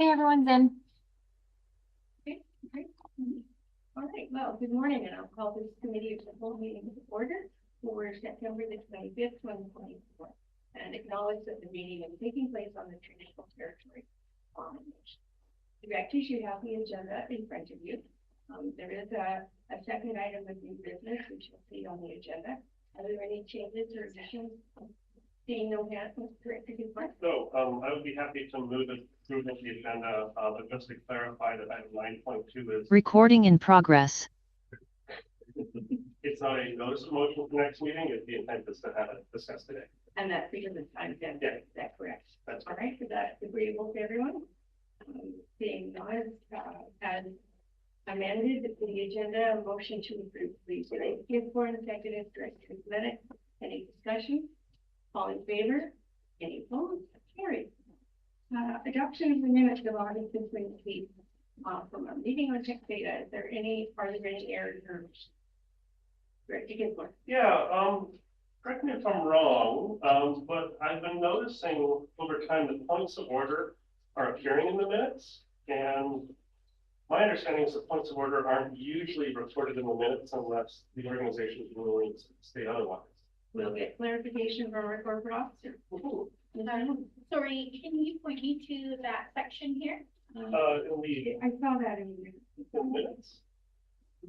Hey, everyone's in. Okay, great. All right, well, good morning, and I'll call this committee of the whole meeting to order for September the 25th, 2024, and acknowledge that the meeting is taking place on the traditional territory. Directors, you have the agenda in front of you. There is a second item of new business, which you'll see on the agenda. Are there any changes or additions? Seeing no hands, Director Gisborne? So, I would be happy to move it through the agenda, but just to clarify that item 9.2 is recording in progress. It's not a notice of motion for next meeting. It's the intent is to have it discussed today. And that's because it's time sensitive. Yeah. Is that correct? That's all right. Is that agreeable to everyone? Seeing none, as amended the agenda, a motion to approve, please. Gisborne, seconded, Director Bennett. Any discussion? All in favor? Any opposed? Carried. Adoption of the minutes of August 28th from our meeting on text data. Are there any errors or Director Gisborne? Yeah, correct me if I'm wrong, but I've been noticing over time that points of order are appearing in the minutes, and my understanding is that points of order aren't usually recorded in the minutes unless the organization's rulings state otherwise. We'll get clarification from our corporate officer. Sorry, can you point me to that section here? I saw that in the minutes. I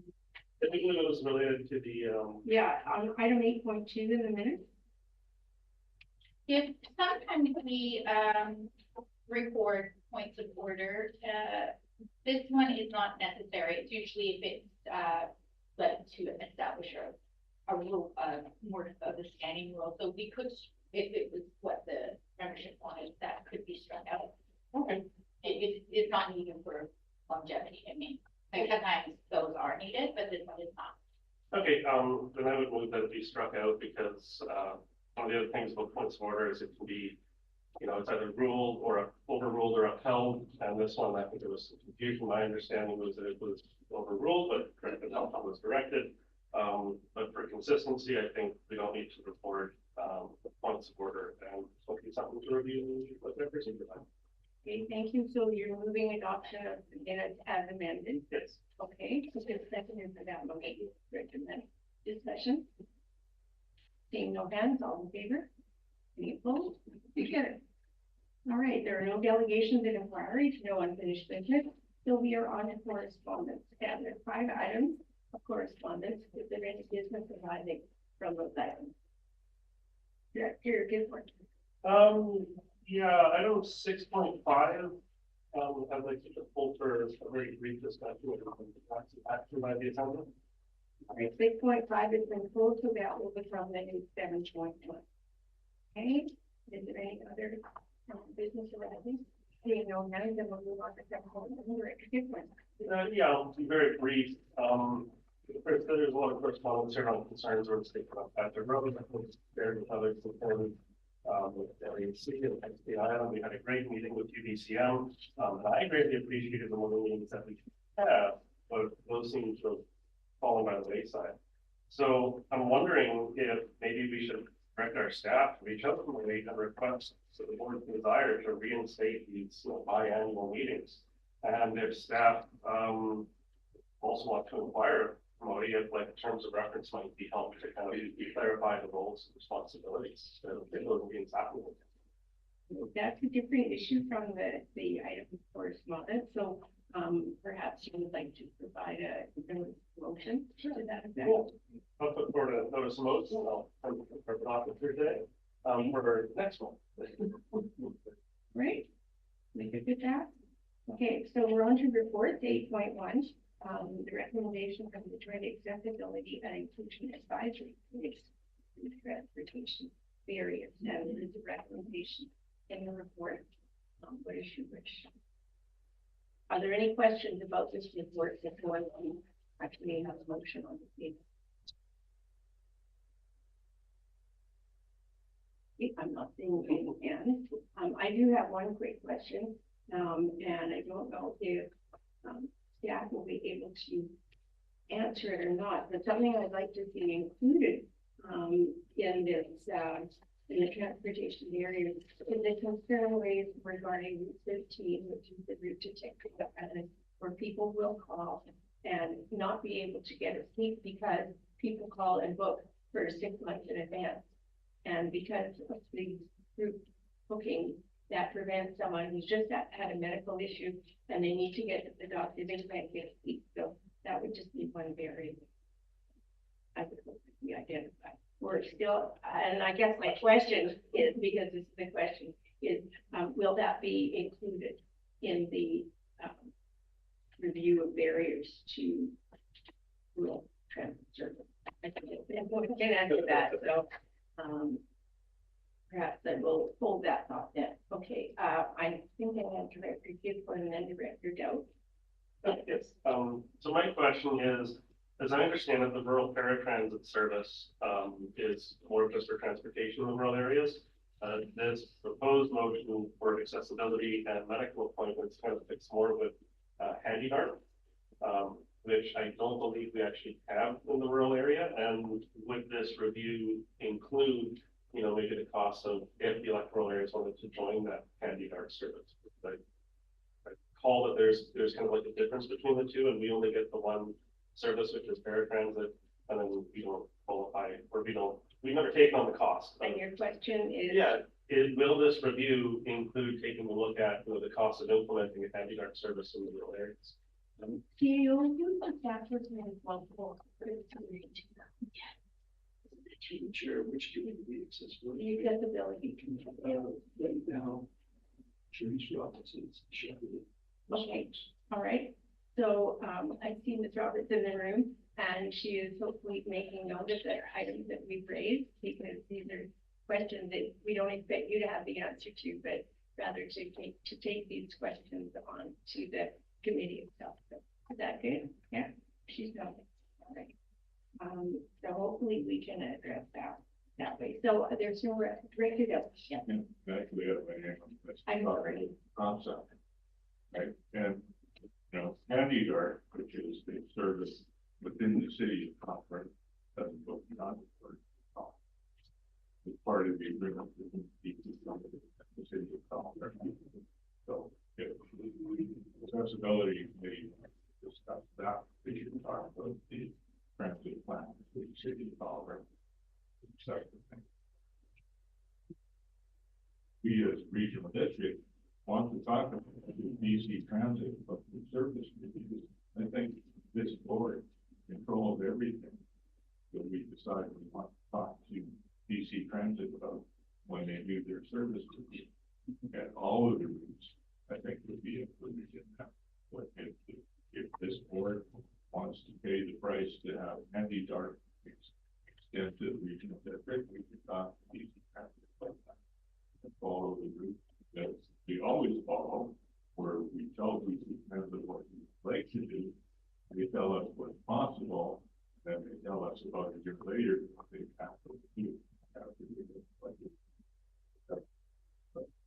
think it was related to the yeah, on item 8.2 in the minutes. If sometimes we record points of order, this one is not necessary. It's usually if it's led to establish a rule, more of the standing rule. So we could, if it was what the membership wanted, that could be struck out. Okay. It's not needed for longevity. I mean, like sometimes those are needed, but this one is not. Okay, then I would move that it be struck out because one of the other things about points of order is it can be, you know, it's either ruled or overruled or upheld. And this one, I think there was some confusion. My understanding was that it was overruled, but corrected how it was directed. But for consistency, I think we don't need to record the points of order, and it'll be something to review with their procedure. Okay, thank you. So you're moving adoption of the minutes as amended. Yes. Okay, so there's a second for that motion. Recommend discussion. Seeing no hands, all in favor? Any opposed? You get it. All right, there are no delegations and inquiries, no unfinished business. So we are on to correspondence. And there's 5 items of correspondence. Is there any business arising from those items? Director Gisborne. Yeah, item 6.5. I'd like to pull for a very brief discussion of action by the assembly. All right, 6.5 has been pulled, so that will become the new 7.1. Okay, is there any other business arising? Seeing no hands, then we'll move on to 7.1. Director Gisborne. Yeah, I'll be very brief. First, there's a lot of correspondence here on concerns or statement about Padgett Road. I think it's fair with others and with LAC and XPI. We had a great meeting with UBCM, and I greatly appreciated the one meetings that we have, but those seem to have fallen by the wayside. So I'm wondering if maybe we should direct our staff to reach out to the and request so the board's desire to reinstate these biannual meetings. And if staff also want to inquire from if like terms of reference might be helped to kind of clarify the roles and responsibilities so if those meetings happen. That's a different issue from the item of correspondence. So perhaps you would like to provide a motion to that effect. Cool. I'll put forward a notice of motion. I'll for the officer today for next one. Right. Make it with that. Okay, so we're on to reports 8.1. The recommendation from the Joint Accessibility and Inclusion Advisory Committee, transportation barriers, and there is a recommendation in the report. What is your wish? Are there any questions about this report before we actually have a motion on the table? I'm not seeing any hands. I do have one quick question, and I don't know if staff will be able to answer it or not, but something I'd like to see included in this in the transportation area. Is a concern raised regarding Route 15, which is the route to Technical Island, where people will call and not be able to get a seat because people call and book for 6 months in advance. And because of the group booking, that prevents someone who's just had a medical issue and they need to get to the doctor, they can't get a seat. So that would just be one barrier I would hope to be identified. We're still, and I guess my question is, because this is the question, is will that be included in the review of barriers to rural transit service? I can answer that, so perhaps I will hold that thought then. Okay, I think I have Director Gisborne and then Director Doe. Yes, so my question is, as I understand it, the rural paratransit service is more just for transportation in rural areas. This proposed motion for accessibility and medical appointments kind of fits more with handy dart, which I don't believe we actually have in the rural area. And would this review include, you know, maybe the cost of if the electoral areas wanted to join that handy dart service? I call that there's kind of like a difference between the two, and we only get the one service, which is paratransit, and then we don't qualify, or we've never taken on the cost. And your question is? Yeah, will this review include taking a look at, you know, the cost of implementing a handy dart service in the rural areas? CEO, you think that was responsible for the Chair, which community accessibility? accessibility. Right now, Trish offices. Okay, all right. So I see Ms. Roberts in the room, and she is hopefully making note of the items that we've raised, because these are questions that we don't expect you to have the answer to, but rather to take these questions on to the committee itself. So is that good? Yeah, she's nodding. All right. So hopefully we can address that way. So there's no Director Doe. Yeah. Actually, I'm already. Concept, right? And, you know, handy dart, which is the service within the city of Concord, doesn't go beyond it's part of the agreement between the city of Concord. So, if accessibility committee discuss that, they should talk about the transit plan for the city of Concord. We as regional district want to talk about the BC transit, but the service, I think this board controls everything that we decide we want to talk to BC transit about when they do their service. And all of the routes, I think, would be included in that. But if this board wants to pay the price to have handy dart extend to the regional district, we could talk to BC transit about that. And follow the route that we always follow, where we tell BC transit what we'd like to do, they tell us what's possible, then they tell us about a year later what they have to do.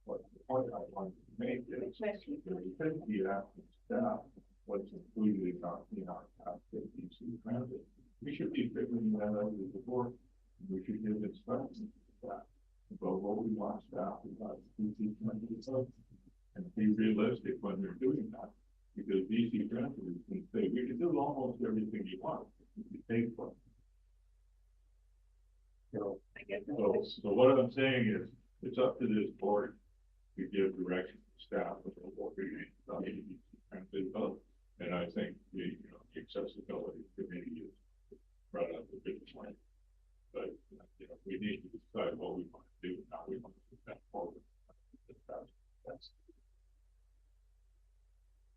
But the point I wanted to make is that we think we have to staff what's included in our BC transit. We should be figuring that out as a board. We should give instructions to that about what we want staff about BC transit and be realistic when they're doing that. Because BC transit is going to say we can do almost everything you want if you pay for it. So what I'm saying is, it's up to this board to give direction to staff about what we need to transit about. And I think the accessibility committee is brought up a good point. But we need to decide what we want to do and how we want to put that forward. That's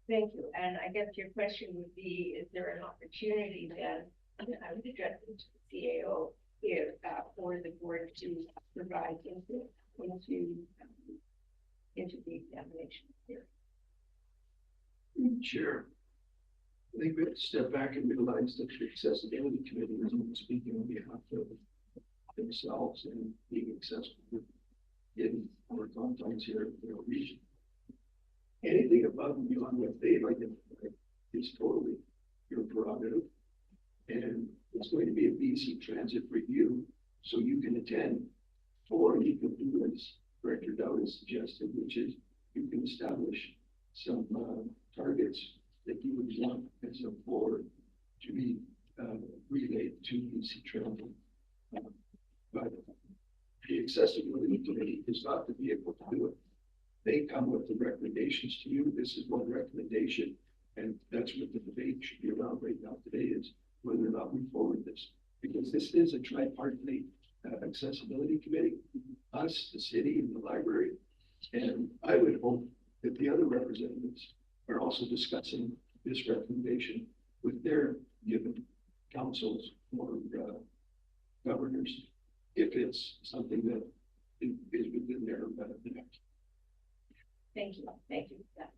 Thank you. And I guess your question would be, is there an opportunity then, I would address it to the CAO here for the board to provide input into the examination here? Chair, I think we have to step back and realize that the accessibility committee isn't speaking on behalf of themselves and being accessible in our confines here in the region. Anything above and beyond what they've identified is totally your prerogative. And it's going to be a BC transit review, so you can attend Or you can do as Director Dowd suggested, which is you can establish some targets that you would want as a board to be relayed to BC Transit. But the accessibility committee is not the vehicle to do it. They come with the recommendations to you. This is one recommendation, and that's what the debate should be around right now today, is whether or not we forward this, because this is a tripartite accessibility committee, us, the city, and the library. And I would hope that the other representatives are also discussing this recommendation with their given councils or governors, if it's something that is within their benefit. Thank you for that.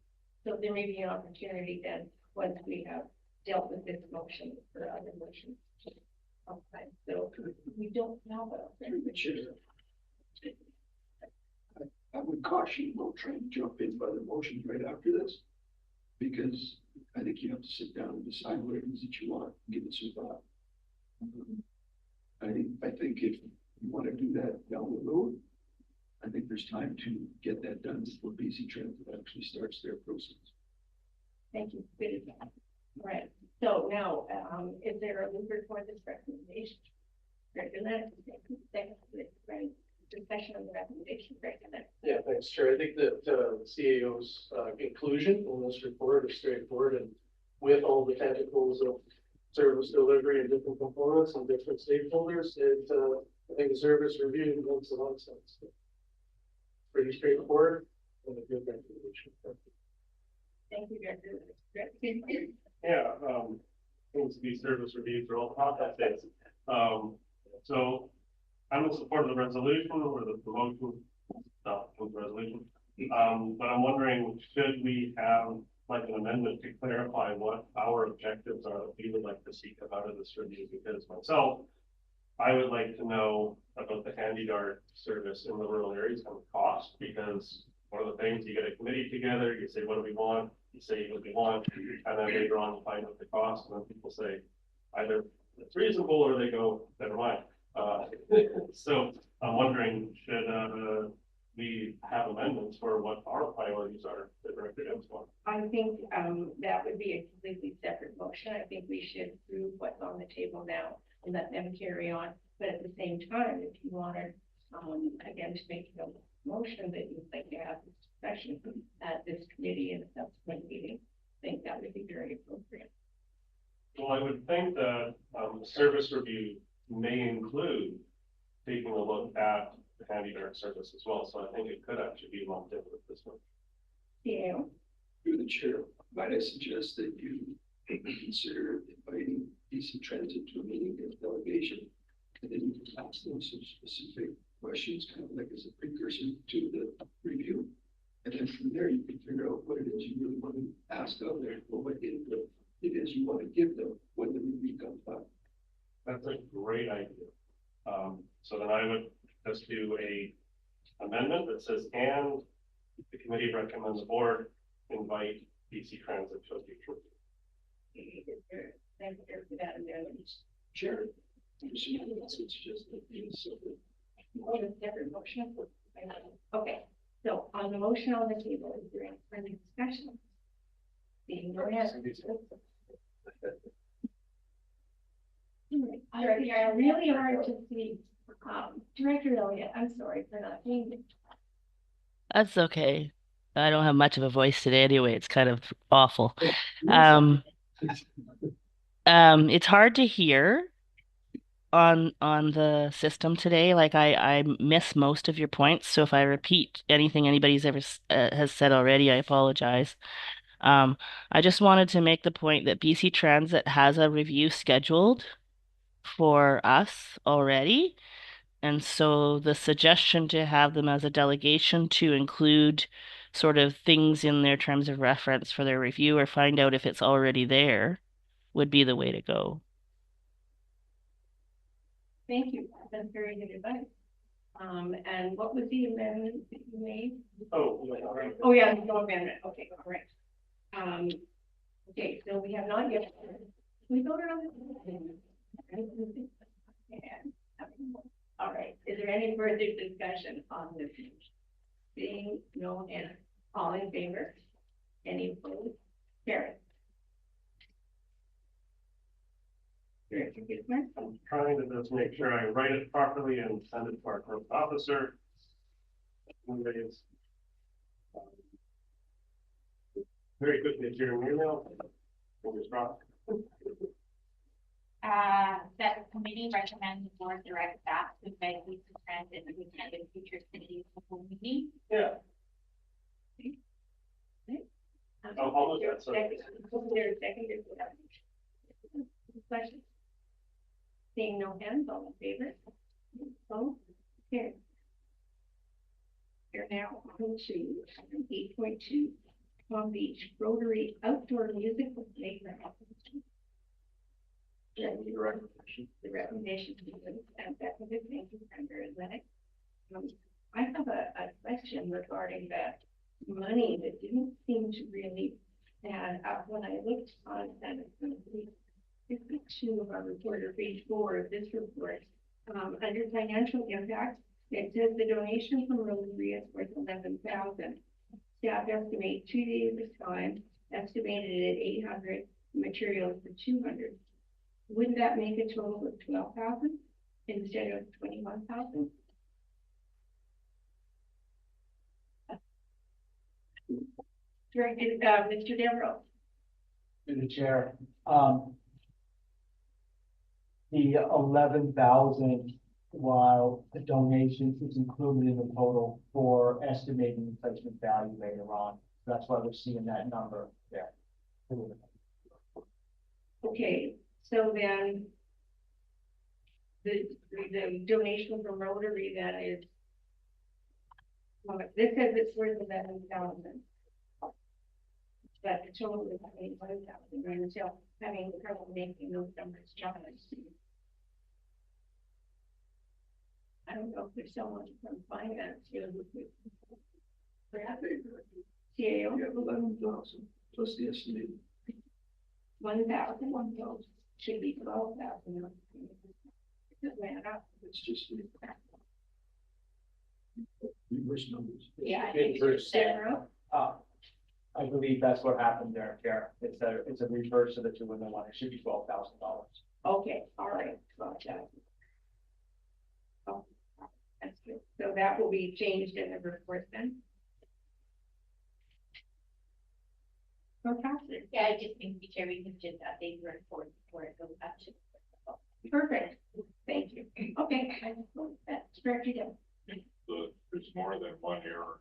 So there may be an opportunity then, once we have dealt with this motion, for other motions. Okay, so we don't know what I would caution you about trying to jump into other motions right after this, because I think you have to sit down and decide what it is that you want, give it some thought. I think if you want to do that down the road, I think there's time to get that done before BC Transit actually starts their process. Thank you. All right. So now, is there a mover for this recommendation? Discussion of the recommendation. Yeah, thanks, Chair. I think that the CAO's inclusion in this report is straightforward, and with all the tentacles of service delivery and different components and different stakeholders, I think the service review makes a lot of sense. Pretty straightforward and a good recommendation. Thank you, Director. Yeah, seems to be service review for all processes. So I'm in support of the resolution or the motion, not the resolution. But I'm wondering, should we have like an amendment to clarify what our objectives are that we would like to see come out of this review? Because myself, I would like to know about the handy dart service in the rural areas and the cost, because one of the things, you get a committee together, you say, what do we want? You say what we want, and then later on you find out the cost, and then people say either it's reasonable or they go, never mind. So I'm wondering, should we have amendments for what our priorities are that Director Dowd wants? I think that would be a completely separate motion. I think we should prove what's on the table now and let them carry on. But at the same time, if you wanted, again, to make a motion that you'd like to have this discussion at this committee and a subsequent meeting, I think that would be very appropriate. Well, I would think that the service review may include taking a look at the handy dart service as well. So I think it could actually be lumped in with this one. Yeah. Through the chair, might I suggest that you consider inviting BC Transit to a meeting as delegation, and then you can ask them some specific questions, kind of like as a precursor to the review. And then from there, you can figure out what it is you really want to ask of them, or what input it is you want to give them when the review comes back. That's a great idea. So then I would just do a amendment that says, and the committee recommends the board invite BC Transit to a future. Thank you for that amendment. Chair, it's just Oh, a different motion. Okay, so on the motion on the table, is there any further discussion? Being no answer. I really hard to see. Director Elliott, I'm sorry for not being there. That's okay. I don't have much of a voice today anyway. It's kind of awful. It's hard to hear on the system today. Like I miss most of your points. So if I repeat anything anybody's ever has said already, I apologize. I just wanted to make the point that BC Transit has a review scheduled for us already. And so the suggestion to have them as a delegation to include sort of things in their terms of reference for their review or find out if it's already there would be the way to go. Thank you. That's very good advice. And what was the amendment that you made? Oh yeah, no amendment. Okay, all right. Okay, so we have not yet. We voted on this. All right, is there any further discussion on this? Seeing no hands, all in favor? Any opposed? Carry. Director Gisborne? I'm trying to just make sure I write it properly and send it to our clerk officer. Anyways, very quickly, your email. Fingers crossed. That the committee recommends the board direct staff to invite Lisa Transit to attend a future city council meeting. Yeah. I'll look at Second, discussion. Seeing no hands, all in favor? So, here. We're now on to 8.2, Palm Beach Rotary Outdoor Musical Playground. The recommendation to the staff that was thank you, Member Atlantic. I have a question regarding that money that didn't seem to really add up when I looked on that. 52 of our report, or page 4 of this report, under financial impact, it says the donation from Rotary is worth 11,000. Staff estimate 2 days of time, estimated at 800, materials for 200. Wouldn't that make a total of 12,000 instead of 21,000? Directed, Mr. Devereaux. To the chair, the 11,000, while the donation is included in the total for estimating replacement value later on. That's why we're seeing that number there. Okay, so then the donation from Rotary that is, well, this says it's worth 11,000. But the total is 81,000, and until having trouble making those numbers jump. I don't know if there's someone from finance here who could. Perhaps CAO. You have 11,000 plus the estimated. 1,000 should be 12,000. It's just reverse numbers. Yeah. Inverse. Sarah? I believe that's what happened there, Karen. It's a reverse of the 2 and the 1. It should be $12,000. Okay, all right, got that. Oh, that's good. So that will be changed in the report then. Fantastic. Yeah, I just think the chair, we can just update the report before it goes up to. Perfect. Thank you. Okay, that's directed in. There's more than one error.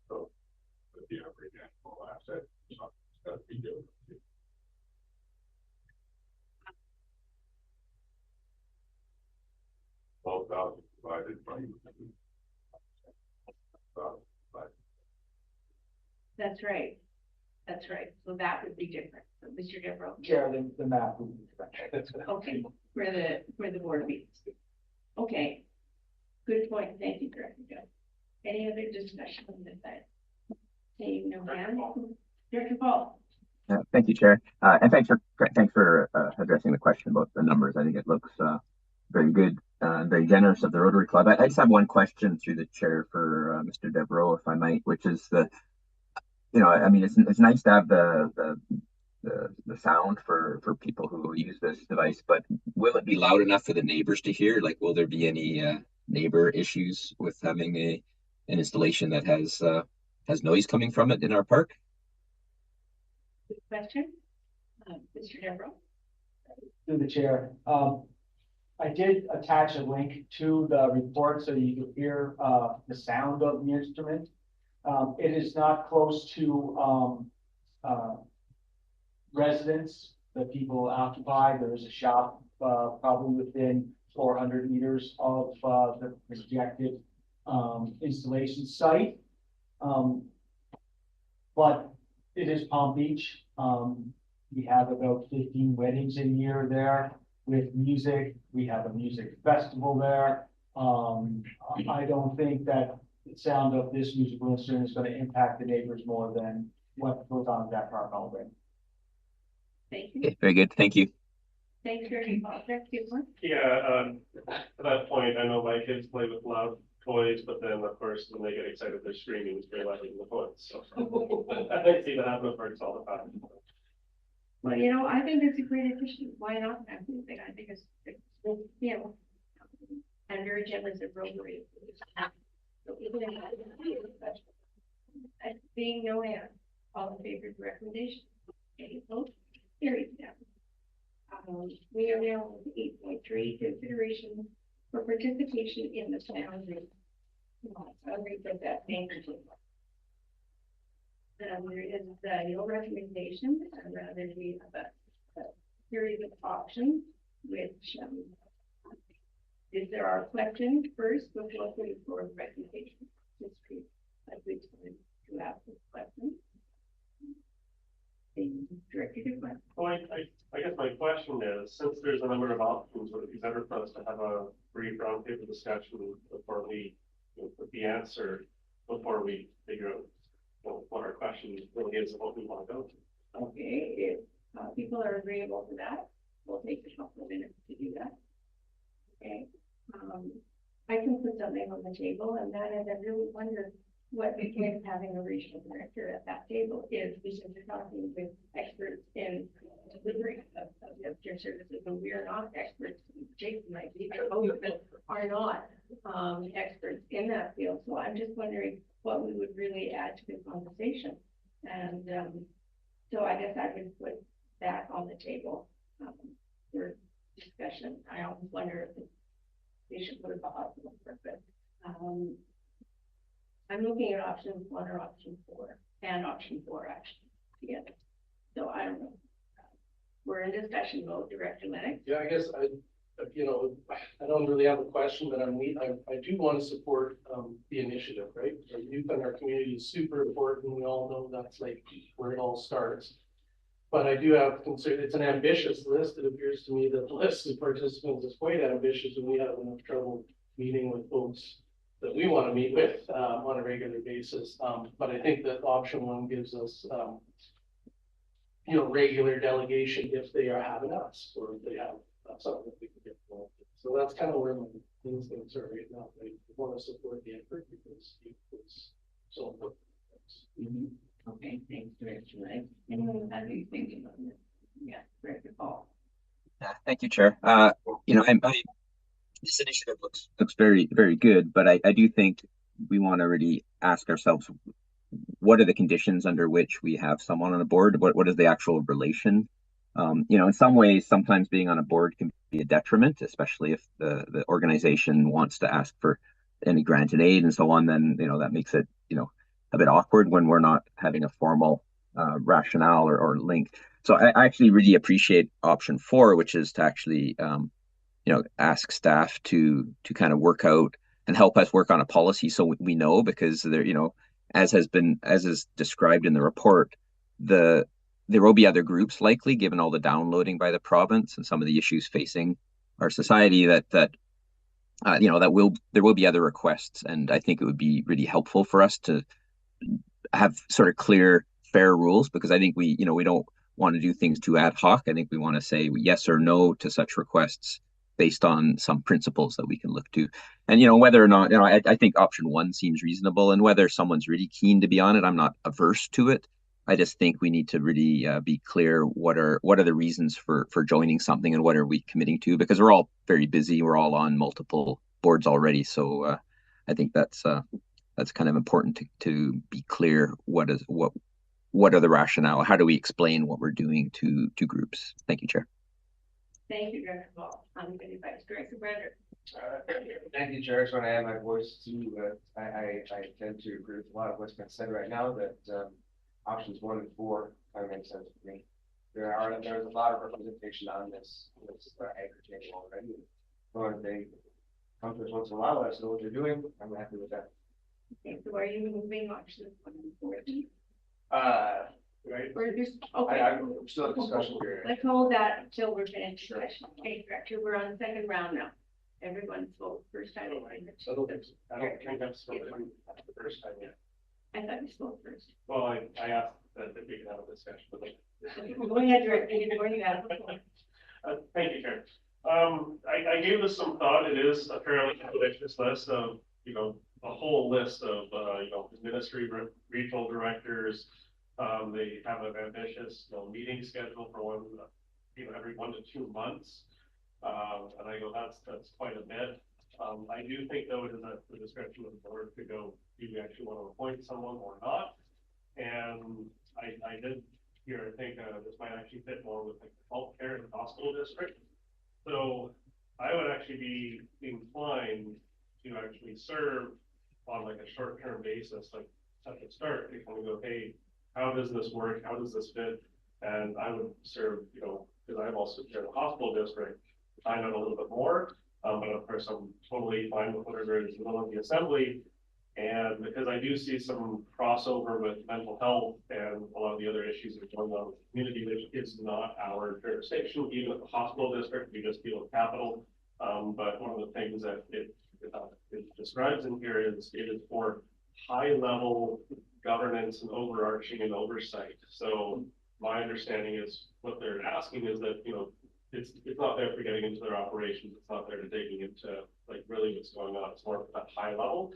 So, the average annual asset is not, it's got to be doing. 12,000 divided by. That's right. That's right. So that would be different. So Mr. Devereaux. Chair, the math would be correct. Okay, for the board meetings. Okay. Good point. Thank you, Director Joe. Any other discussion on this side? Seeing no hands. Director Paul. Thank you, Chair. And thanks for addressing the question about the numbers. I think it looks very good, very generous of the Rotary Club. I just have one question through the chair for Mr. Devereaux, if I might, which is I mean, it's nice to have the sound for people who use this device, but will it be loud enough for the neighbors to hear? Like, will there be any neighbor issues with having an installation that has noise coming from it in our park? Good question. Mr. Devereaux. Through the chair. I did attach a link to the report so you can hear the sound of the instrument. It is not close to residents that people occupy. There is a shop probably within 400 meters of the projected installation site. But it is Palm Beach. We have about 15 weddings a year there with music. We have a music festival there. I don't think that the sound of this musical instrument is going to impact the neighbors more than what goes on in that park already. Thank you. Okay, very good. Thank you. Thanks very much. Yeah, to that point, I know my kids play with loud toys, but then of course, when they get excited, they're screaming, they're letting the toys, so. I see that happen at parks all the time. Well, you know, I think it's a great addition. Why not? I think it's, you know, I'm very generous of Rotary. So even if I being no hand, all in favor of the recommendation. Any opposed? Carried down. We are now on 8.3, consideration for participation in the town. I'll read that name. There is no recommendation, rather we have a series of options, which if there are questions first before we for the recommendation. I'd like to ask this question. Directed to question. Well, I guess my question is, since there's a number of options, would it be better for us to have a brief roundtable discussion before we put the answer, before we figure out what our question really is and what we want to go to? Okay, if people are agreeable to that, we'll take a couple of minutes to do that. Okay, I can put something on the table, and that is, I really wonder what became having a regional director at that table is, because you're talking with experts in delivery of your services, and we are not experts. Jason might be, but both of us are not experts in that field. So I'm just wondering what we would really add to the conversation. And so I guess I would put that on the table for discussion. I always wonder if they should put it off, but I'm looking at option 1 or option 4, and option 4 actually together. So I don't know. We're in discussion mode, Director Lennox. Yeah, I guess you know, I don't really have a question, but I do want to support the initiative, right? Our youth in our community is super important. We all know that's like where it all starts. But I do have concern. It's an ambitious list. It appears to me that the list of participants is quite ambitious, and we have enough trouble meeting with folks that we want to meet with on a regular basis. But I think that option 1 gives us, you know, regular delegation if they are having us, or if they have something that we can get involved in. So that's kind of where my instincts are right now. I want to support the effort because it's so important. Okay, thanks, Director Lennox. Anyone have any thinking on this? Yeah, Director Paul. Thank you, Chair. You know, this initiative looks very, very good, but I do think we want to really ask ourselves, what are the conditions under which we have someone on a board? What is the actual relation? You know, in some ways, sometimes being on a board can be a detriment, especially if the organization wants to ask for any grant and aid and so on. Then, you know, that makes it, you know, a bit awkward when we're not having a formal rationale or link. So I actually really appreciate option 4, which is to actually you know, ask staff to kind of work out and help us work on a policy, so we know, because there, you know, as is described in the report, there will be other groups likely, given all the downloading by the province and some of the issues facing our society, that you know, there will be other requests, and I think it would be really helpful for us to have sort of clear, fair rules, because I think we don't want to do things too ad hoc. I think we want to say yes or no to such requests based on some principles that we can look to. And, you know, whether or not, you know, I think option 1 seems reasonable, and whether someone's really keen to be on it, I'm not averse to it. I just think we need to really be clear what are the reasons for joining something, and what are we committing to, because we're all very busy. We're all on multiple boards already. So I think that's kind of important to be clear. What are the rationale? How do we explain what we're doing to groups? Thank you, Chair. Thank you, Director Paul. I'm going to invite Director Brander. Thank you, Chair. So when I add my voice to, I tend to agree with a lot of what's been said right now, that options 1 and 4 kind of make sense to me. There's a lot of representation on this anchor table already. So they come to us once in a while, let us know what they're doing. I'm happy with that. Okay, so are you moving options 1 and 4? Right. Or just, okay. I'm still in discussion here. Let's hold that until we're finished discussion. Okay, Director, we're on the 2nd round now. Everyone spoke first time. I don't think I've spoken the first time yet. I thought you spoke first. Well, I asked that we could have a discussion. Go ahead, Director, before you have the floor. Thank you, Karen. I gave this some thought. It is a fairly ambitious list of, a whole list of, ministry regional directors. They have an ambitious, meeting schedule for one, every 1 to 2 months. And I go, that's quite a bit. I do think though it is at the discretion of the board to go, do you actually want to appoint someone or not? And I did here, I think this might actually fit more with like the healthcare and hospital district. So I would actually be inclined to actually serve on like a short-term basis, like at the start, they kind of go, hey, how does this work? How does this fit? And I would serve, because I've also chaired the hospital district, find out a little bit more. But of course, I'm totally fine with whatever is in the middle of the assembly. And because I do see some crossover with mental health and a lot of the other issues that are going on with the community, which is not our jurisdiction, even at the hospital district, we just deal with capital. But one of the things that it describes in here is it is for high level governance and overarching and oversight. So my understanding is what they're asking is that, it's not there for getting into their operations. It's not there to digging into like really what's going on. It's more at that high level.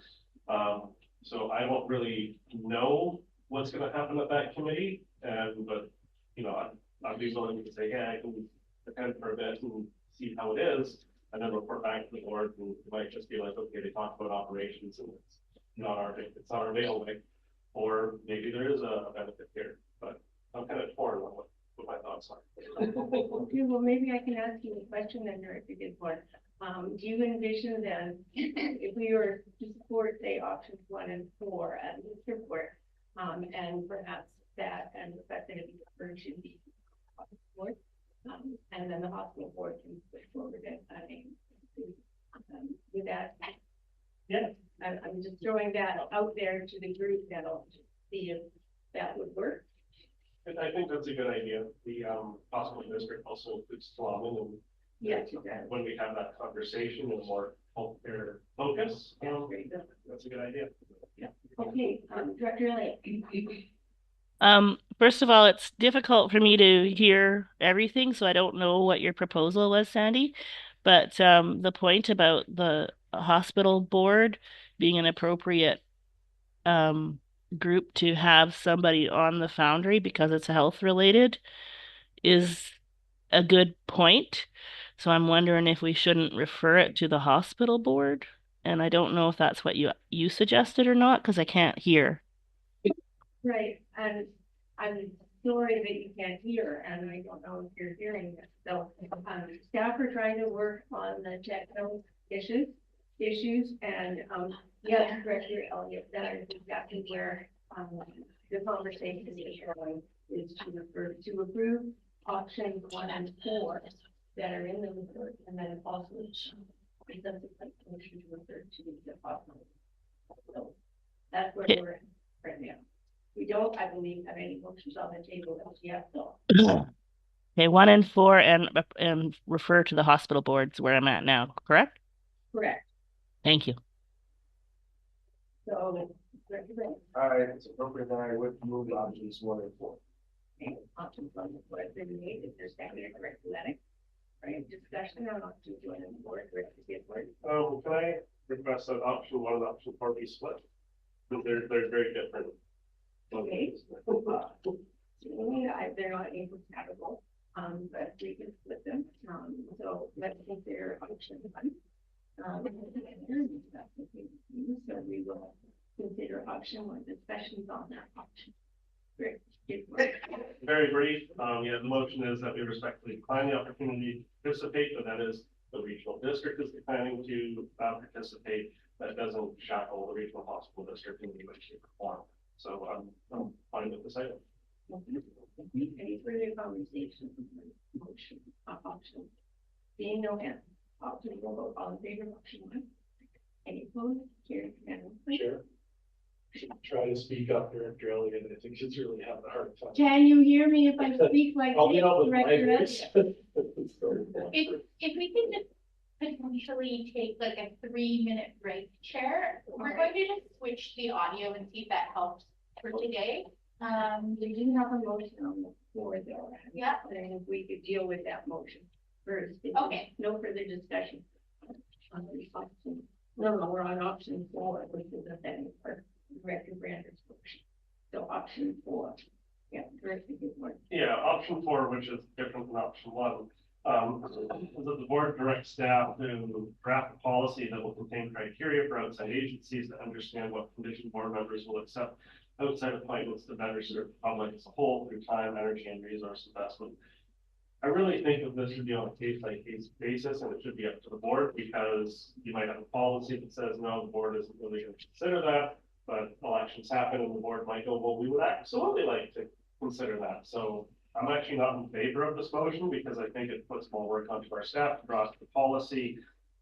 So I don't really know what's going to happen at that committee. But I'd be willing to say, yeah, I can attend for a bit and see how it is, and then report back to the board. And it might just be like, okay, they talk about operations and it's not our bailiwick, or maybe there is a benefit here. But I'm kind of torn on what my thoughts are. Okay, well, maybe I can ask you a question then, or if you did one. Do you envision then, if we were to support, say, options 1 and 4 as a report, and perhaps that and the fact that it be referred to the hospital board, and then the hospital board can push forward it, with that? Yeah. I'm just throwing that out there to the group that'll see if that would work. I think that's a good idea. The hospital district also includes Sloan, and Yes, it does. when we have that conversation and more healthcare focus, that's a good idea. Yeah. Okay, Director Raelene. First of all, it's difficult for me to hear everything, so I don't know what your proposal was, Sandy. But the point about the hospital board being an appropriate group to have somebody on the Foundry because it's health related is a good point. So I'm wondering if we shouldn't refer it to the hospital board. And I don't know if that's what you suggested or not, because I can't hear. Right, and I'm sorry that you can't hear, and I don't know if you're hearing this. So staff are trying to work on the technical issues, and yes, Director Elliott, that is exactly where the conversation is going, is to approve options 1 and 4 that are in the report, and then also a subsequent motion to refer to the hospital. So that's where we're in right now. We don't, I believe, have any motions on the table as yet, though. Okay, 1 and 4 and refer to the hospital boards where I'm at now, correct? Correct. Thank you. So, It's appropriate that I would move options 1 and 4. okay, options on the board have been made, if there's any correct letter. Right, discussion on options 1 and 4, Director Gisborne. Can I request that option 1 and option 4 be split? Because they're very different. Okay. They're not incompatible, but we can split them. So let's consider option 1. So we will consider option 1, discussions on that option. Great. Very brief. The motion is that we respectfully decline the opportunity to participate, but that is the regional district is declining to participate. That doesn't shackle the regional hospital district in any way, shape, or form. So I'm fine with this item. Any further conversation? Motion, option. Seeing no hands, option will vote all in favor of option 1. Any opposed? Carried unanimously. Sure. Try to speak up, Director Elliott. I think she's really having a hard time. Can you hear me if I speak like I'll be up with my Director voice. Elliott? If we could just potentially take like a 3-minute break, Chair, we're going to just switch the audio and see if that helps for today. We do have a motion on the floor there. Yeah. And if we could deal with that motion. first. Okay. No further discussion. On the option. No, we're on option 4, which is the second part, Director Brander's motion. So option 4. Yeah, Director Gisborne. Yeah, option 4, which is different than option 1. Is that the board directs staff to draft a policy that will contain criteria for outside agencies to understand what condition board members will accept outside appointments to better serve the public as a whole through time, energy, and resource investment. I really think that this should be on a case-by-case basis, and it should be up to the board, because you might have a policy that says, no, the board isn't really going to consider that, but elections happen and the board might go, well, we would absolutely like to consider that. So I'm actually not in favor of this motion, because I think it puts more work onto our staff to draft the policy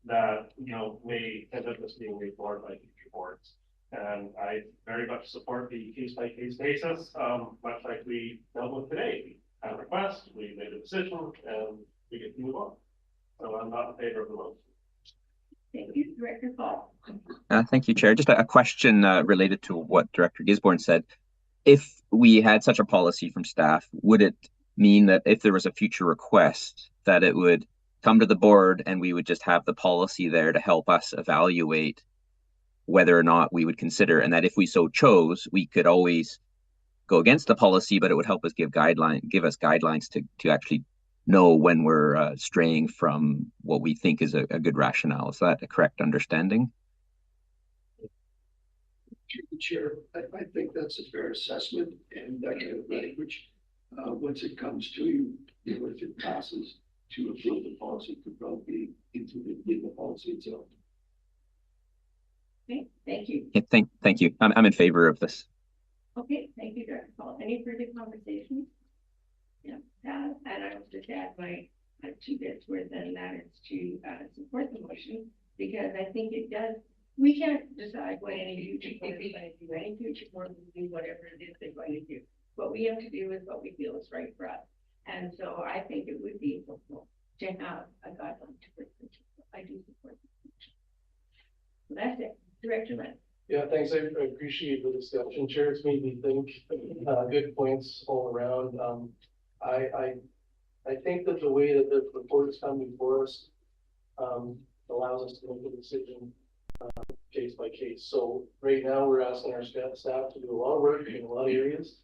that, you know, may end up as being ignored by future boards. And I very much support the case-by-case basis, much like we dealt with today. We had a request, we made a decision, and we get to move on. So I'm not in favor of the motion. Thank you, Director Paul. Thank you, Chair. Just a question related to what Director Gisborne said. If we had such a policy from staff, would it mean that if there was a future request, that it would come to the board and we would just have the policy there to help us evaluate whether or not we would consider, and that if we so chose, we could always go against the policy, but it would help us give us guidelines to actually know when we're straying from what we think is a good rationale. Is that a correct understanding? Through the chair, I think that's a fair assessment, and that kind of language, once it comes to you, if it passes to approve the policy, could probably be included in the policy itself. Okay, thank you. Yeah, thank you. I'm in favor of this. Okay, thank you, Director Paul. Any further conversations? Yeah, and I will just add my 2 bits worth, and that is to support the motion, because I think it does. We can't decide what any future board is going to do. Any future board will do whatever it is they're going to do. What we have to do is what we feel is right for us. And so I think it would be helpful to have a guideline to work with. I do support the motion. So that's it. Director Lynn. Yeah, thanks. I appreciate the discussion. Chair, it's made me think, good points all around. I think that the way that the report is coming before us allows us to make a decision case by case. So right now we're asking our staff to do a lot of work in a lot of areas.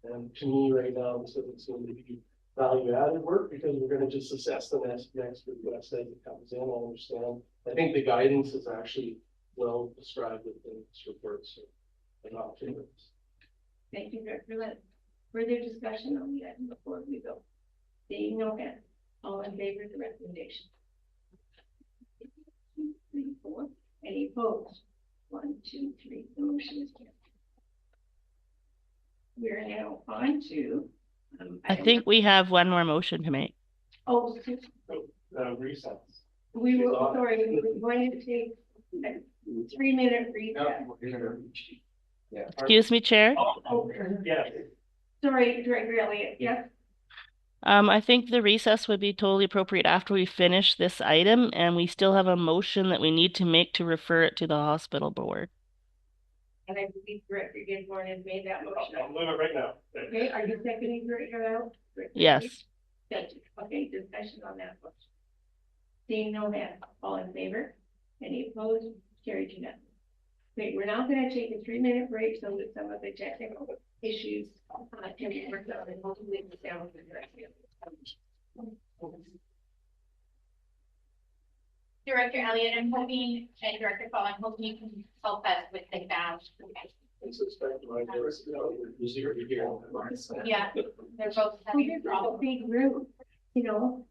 And to me right now, this doesn't seem to be value added work, because we're going to just assess the next request as it comes in. I understand. I think the guidance is actually well described within this report, so I'm not in favor of this. Thank you, Director Lynn. Further discussion on the item before we go? Seeing no hands, all in favor of the recommendation? 2, 3, 4. Any opposed? 1, 2, 3. The motion is carried. We are now on to. I think we have one more motion to make. Oh, Recess. we were sorry. We were going to take a 3-minute recess. Yeah. Excuse me, Chair. Oh, Yeah. sorry, Director Elliott. Yes. I think the recess would be totally appropriate after we finish this item, and we still have a motion that we need to make to refer it to the hospital board. And I believe Director Gisborne has made that motion. I'm doing it right now. Okay, are you seconding Director Elliott? Yes. Thank you. Okay, discussion on that motion. Seeing no hands, all in favor? Any opposed? Carried unanimously. Okay, we're now going to take a 3-minute break so that some of the technical issues can be worked out, and hopefully the sound will be right. Director Elliott, I'm hoping, and Director Paul, I'm hoping you can help us with the sound. Yeah, they're both having problems. Big room, you know.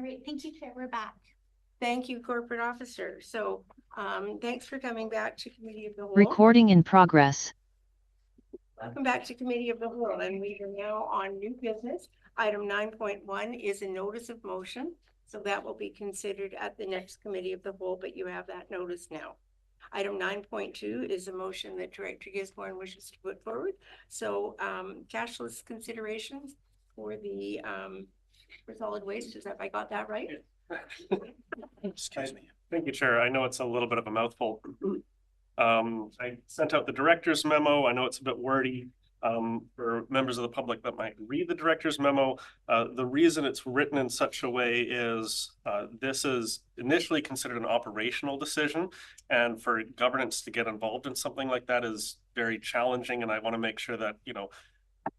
All right, thank you, Chair. We're back. Thank you, Corporate Officer. So, thanks for coming back to Committee of the Whole. Recording in progress. Welcome back to Committee of the Whole, and we are now on new business. Item 9.1 is a notice of motion. So that will be considered at the next Committee of the Whole, but you have that notice now. Item 9.2 is a motion that Director Gisborne wishes to put forward. So cashless considerations for the for solid waste. Is that, if I got that right? Excuse me. Thank you, Chair. I know it's a little bit of a mouthful. I sent out the director's memo. I know it's a bit wordy for members of the public that might read the director's memo. The reason it's written in such a way is this is initially considered an operational decision, and for governance to get involved in something like that is very challenging, and I want to make sure that, you know,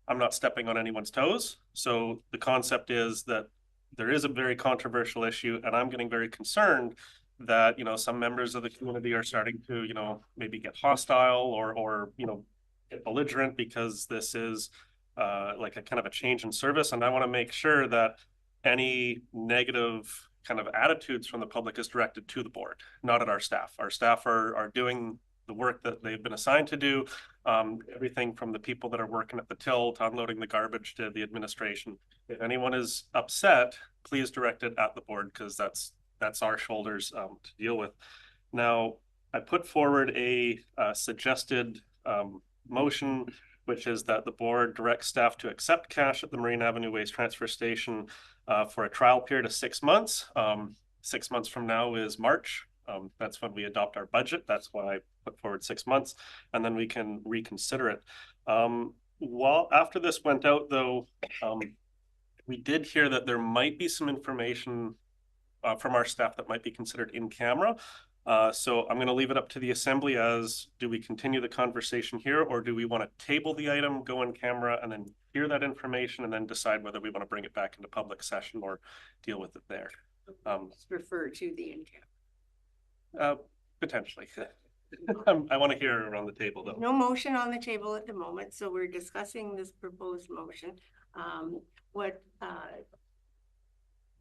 I'm not stepping on anyone's toes. So the concept is that there is a very controversial issue, and I'm getting very concerned that, you know, some members of the community are starting to, you know, maybe get hostile or you know, get belligerent because this is like a kind of a change in service. And I want to make sure that any negative kind of attitudes from the public is directed to the board, not at our staff. Our staff are doing the work that they've been assigned to do. Everything from the people that are working at the till to unloading the garbage to the administration. If anyone is upset, please direct it at the board, because that's our shoulders to deal with. Now, I put forward a suggested motion, which is that the board directs staff to accept cash at the Marine Avenue Waste Transfer Station for a trial period of 6 months. 6 months from now is March. That's when we adopt our budget. That's why I put forward 6 months, and then we can reconsider it. Well, after this went out, though, we did hear that there might be some information from our staff that might be considered in camera. So I'm going to leave it up to the assembly as, do we continue the conversation here, or do we want to table the item, go in camera, and then hear that information and then decide whether we want to bring it back into public session or deal with it there? Refer to the in-camera. Potentially. I want to hear around the table, though. No motion on the table at the moment, so we're discussing this proposed motion.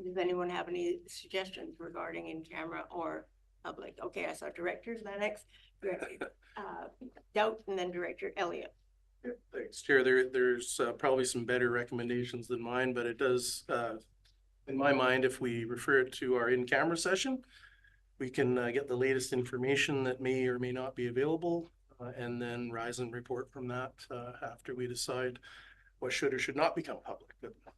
Does anyone have any suggestions regarding in camera or public? Okay, I saw Director Lennox, Director Doubt, and then Director Elliott. Thanks, Chair. There's probably some better recommendations than mine, but it does, in my mind, if we refer it to our in-camera session, we can get the latest information that may or may not be available, and then rise and report from that after we decide what should or should not become public. But I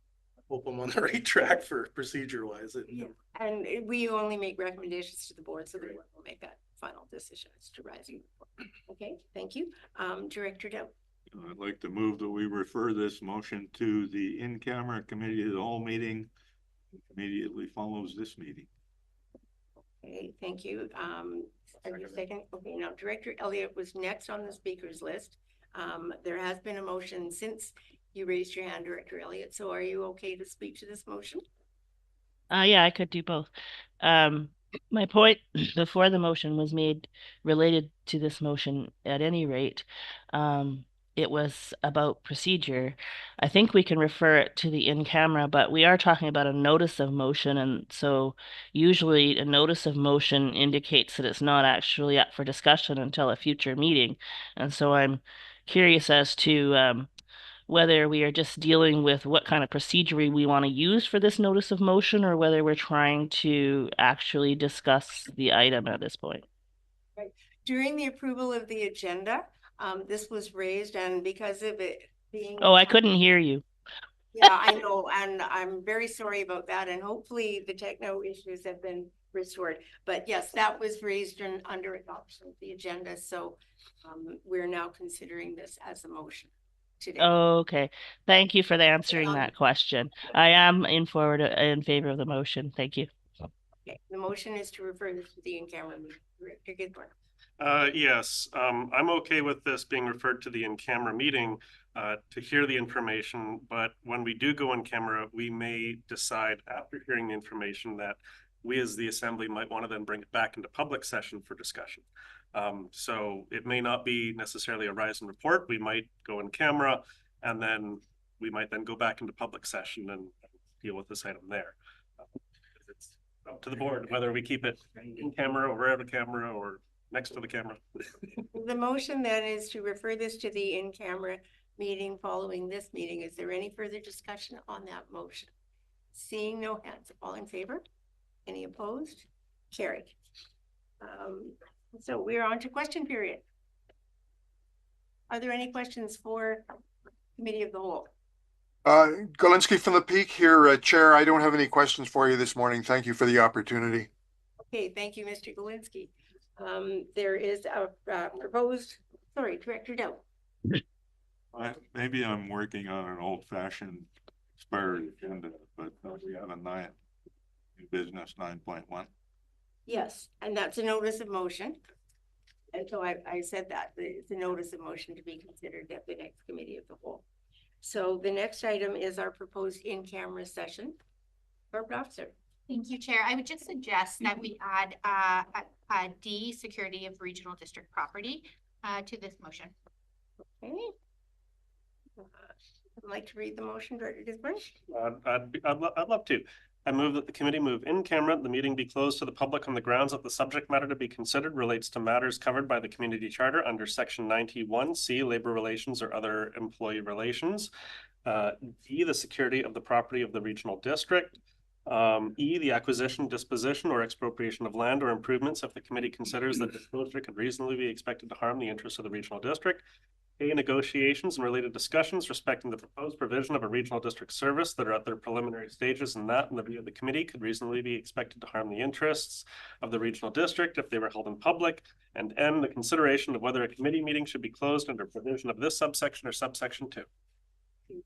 hope I'm on the right track for procedure-wise. Yeah. And we only make recommendations to the board, so the board will make that final decision as to rise and report. Okay, thank you. Director Dow. I'd like to move that we refer this motion to the in-camera committee of the whole meeting immediately follows this meeting. Okay, thank you. Second. Okay, now Director Elliott was next on the speakers list. There has been a motion since you raised your hand, Director Elliott. So are you okay to speak to this motion? Yeah, I could do both. My point before the motion was made related to this motion at any rate. It was about procedure. I think we can refer it to the in-camera, but we are talking about a notice of motion. And so usually a notice of motion indicates that it's not actually up for discussion until a future meeting. And so I'm curious as to whether we are just dealing with what kind of procedure we want to use for this notice of motion, or whether we're trying to actually discuss the item at this point. Right. During the approval of the agenda, this was raised, and because of it being... Oh, I couldn't hear you. Yeah, I know, and I'm very sorry about that, and hopefully the techno issues have been restored. But yes, that was raised under adoption of the agenda, so we're now considering this as a motion today. Okay, thank you for answering that question. I am in favor of the motion. Thank you. Okay, the motion is to refer this to the in-camera meeting. Director Gisborne. Yes, I'm okay with this being referred to the in-camera meeting to hear the information, but when we do go in camera, we may decide after hearing the information that we as the assembly might want to then bring it back into public session for discussion. So it may not be necessarily a rise and report. We might go in camera, and then we might then go back into public session and deal with this item there. up to the board, whether we keep it in camera or out of camera or next to the camera. The motion then is to refer this to the in-camera meeting following this meeting. Is there any further discussion on that motion? Seeing no hands, all in favor? Any opposed? Carried. So we're on to question period. Are there any questions for Committee of the Whole? Galinsky from the Peak here, Chair. I don't have any questions for you this morning. Thank you for the opportunity. Okay, thank you, Mr. Galinsky. There is a proposed, sorry, Director Dow. Maybe I'm working on an old-fashioned expired agenda, but we have a new business 9.1. Yes, and that's a notice of motion. And so I said that it's a notice of motion to be considered at the next Committee of the Whole. So the next item is our proposed in-camera session. Corporate Officer. Thank you, Chair. I would just suggest that we add a D, security of regional district property, to this motion. Okay. I'd like to read the motion, Director Gisborne. I'd love to. I move that the committee move in camera, the meeting be closed to the public on the grounds that the subject matter to be considered relates to matters covered by the community charter under section 91C, labor relations or other employee relations. D, the security of the property of the regional district. E, the acquisition, disposition, or expropriation of land or improvements if the committee considers that disclosure could reasonably be expected to harm the interests of the regional district. A, negotiations and related discussions respecting the proposed provision of a regional district service that are at their preliminary stages, and that, in the view of the committee, could reasonably be expected to harm the interests of the regional district if they were held in public. And N, the consideration of whether a committee meeting should be closed under provision of this subsection or subsection 2.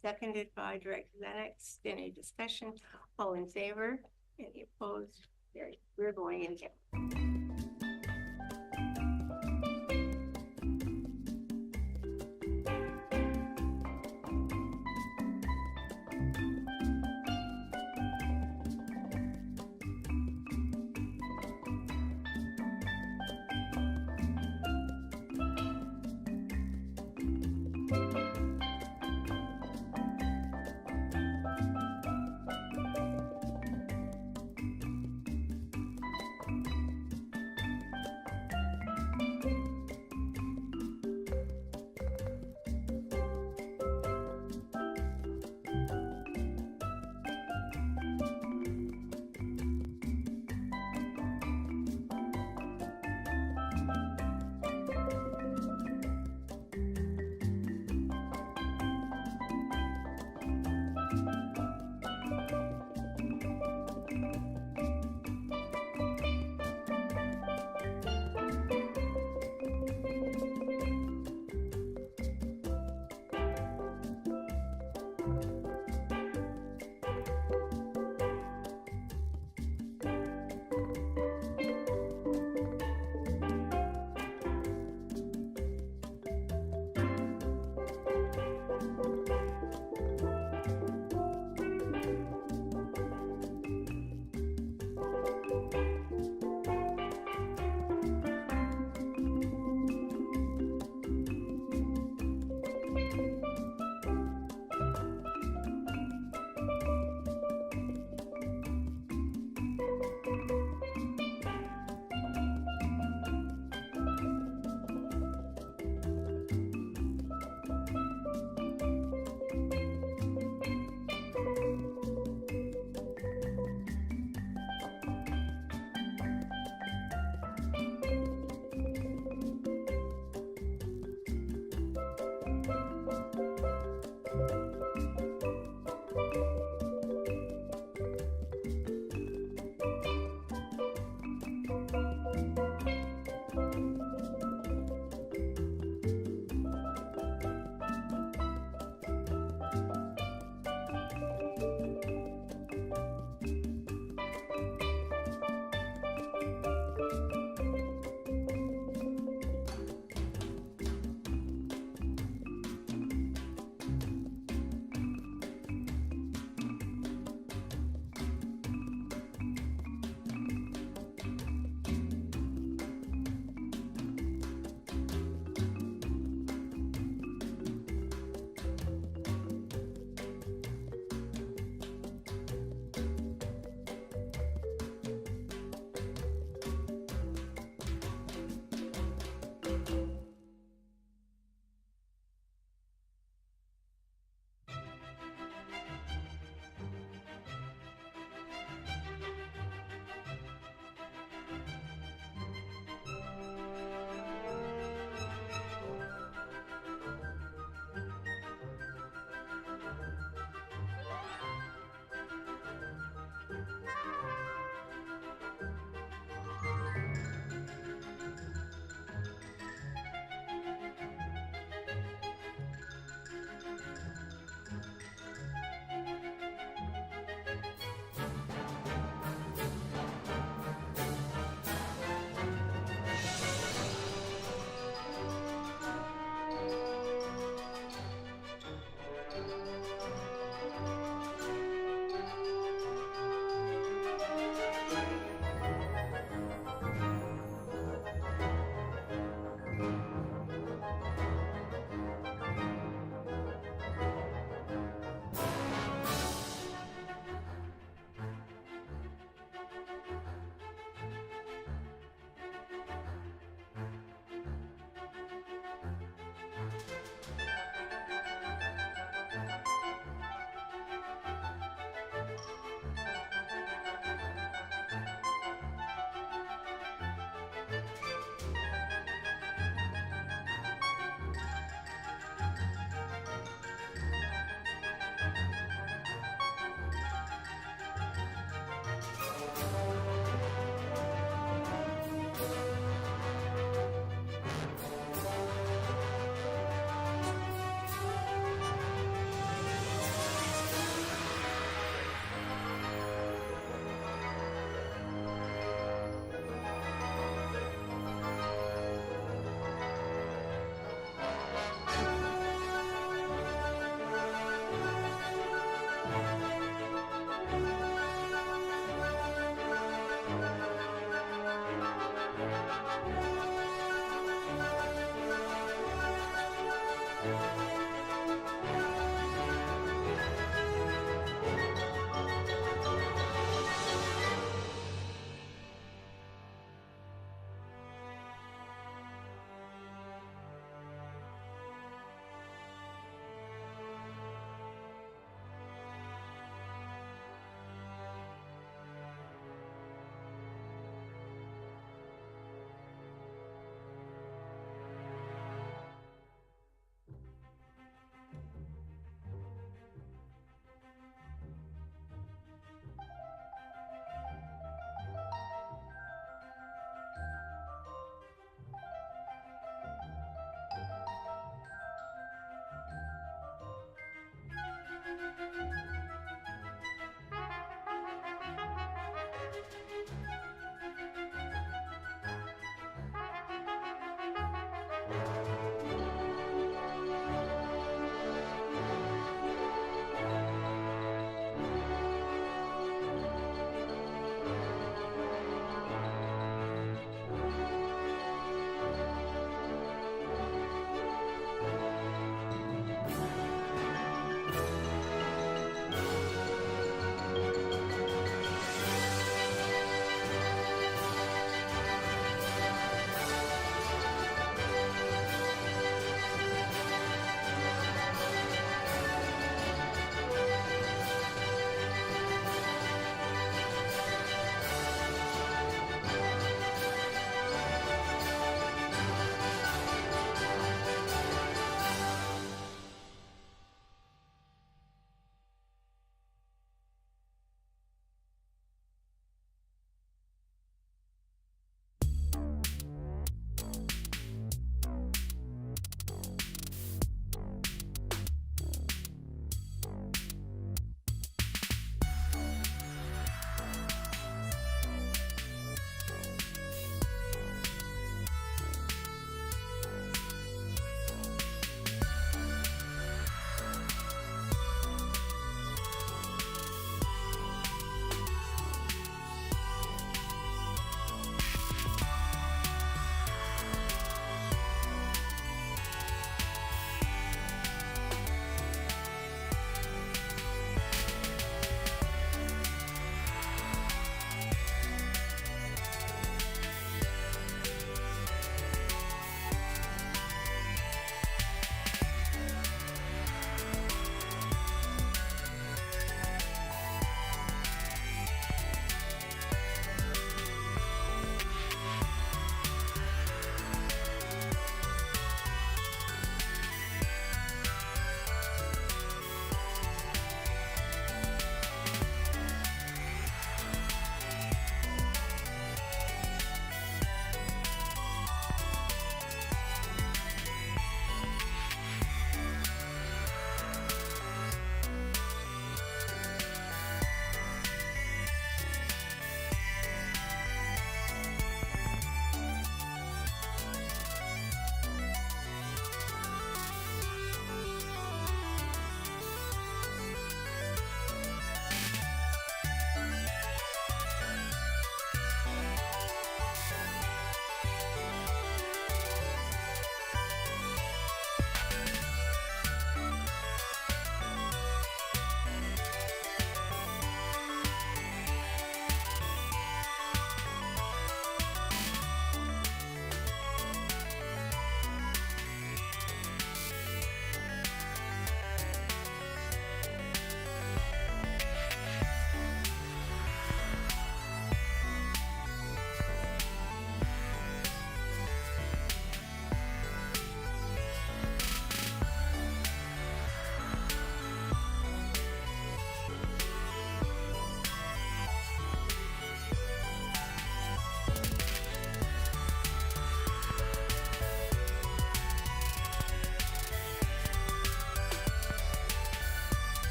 Seconded by Director Lennox. Any discussion? All in favor? Any opposed? There, we're going in camera.